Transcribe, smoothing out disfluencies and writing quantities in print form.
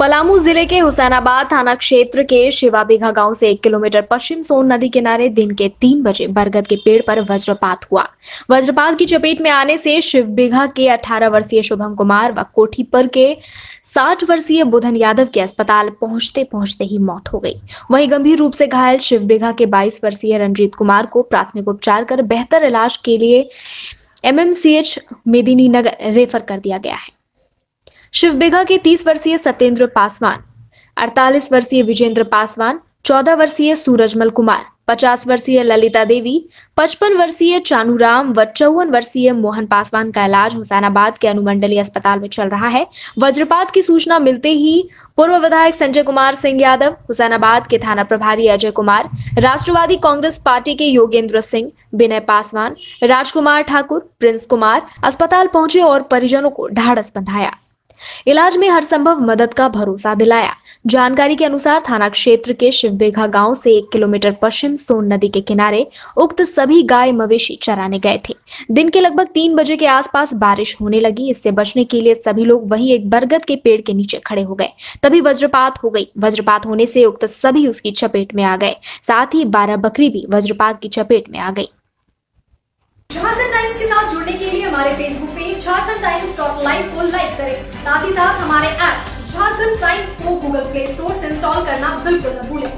पलामू जिले के हुसैनाबाद थाना क्षेत्र के शिवाबिघा गांव से 1 किलोमीटर पश्चिम सोन नदी किनारे दिन के 3 बजे बरगद के पेड़ पर वज्रपात हुआ। वज्रपात की चपेट में आने से शिवबिघा के 18 वर्षीय शुभम कुमार व कोठीपर के 60 वर्षीय बुधन यादव के अस्पताल पहुंचते पहुंचते ही मौत हो गई। वहीं गंभीर रूप से घायल शिवबिघा के 22 वर्षीय रंजीत कुमार को प्राथमिक उपचार कर बेहतर इलाज के लिए एमएमस मेदिनीनगर रेफर कर दिया गया है। शिवबिघा के 30 वर्षीय सत्येंद्र पासवान, 48 वर्षीय विजेंद्र पासवान, 14 वर्षीय सूरजमल कुमार, 50 वर्षीय ललिता देवी, 55 वर्षीय चानूराम व 54 वर्षीय मोहन पासवान का इलाज हुसैनाबाद के अनुमंडलीय अस्पताल में चल रहा है। वज्रपात की सूचना मिलते ही पूर्व विधायक संजय कुमार सिंह यादव, हुसैनाबाद के थाना प्रभारी अजय कुमार, राष्ट्रवादी कांग्रेस पार्टी के योगेंद्र सिंह, विनय पासवान, राजकुमार ठाकुर, प्रिंस कुमार अस्पताल पहुंचे और परिजनों को ढाढ़स बंधाया, इलाज में हर संभव मदद का भरोसा दिलाया। जानकारी के अनुसार थाना क्षेत्र के शिवबिघा गांव से 1 किलोमीटर पश्चिम सोन नदी के किनारे उक्त सभी गाय मवेशी चराने गए थे। दिन के लगभग 3 बजे के आसपास बारिश होने लगी। इससे बचने के लिए सभी लोग वहीं एक बरगद के पेड़ के नीचे खड़े हो गए। तभी वज्रपात हो गई। वज्रपात होने से उक्त सभी उसकी चपेट में आ गए। साथ ही 12 बकरी भी वज्रपात की चपेट में आ गई। झारखंड टाइम्स के साथ जुड़ने के लिए हमारे फेसबुक पेज झारखंड-टाइम्स.live को लाइक करें। साथ ही साथ हमारे ऐप झारखंड टाइम्स को गूगल प्ले स्टोर से इंस्टॉल करना बिल्कुल न भूलें।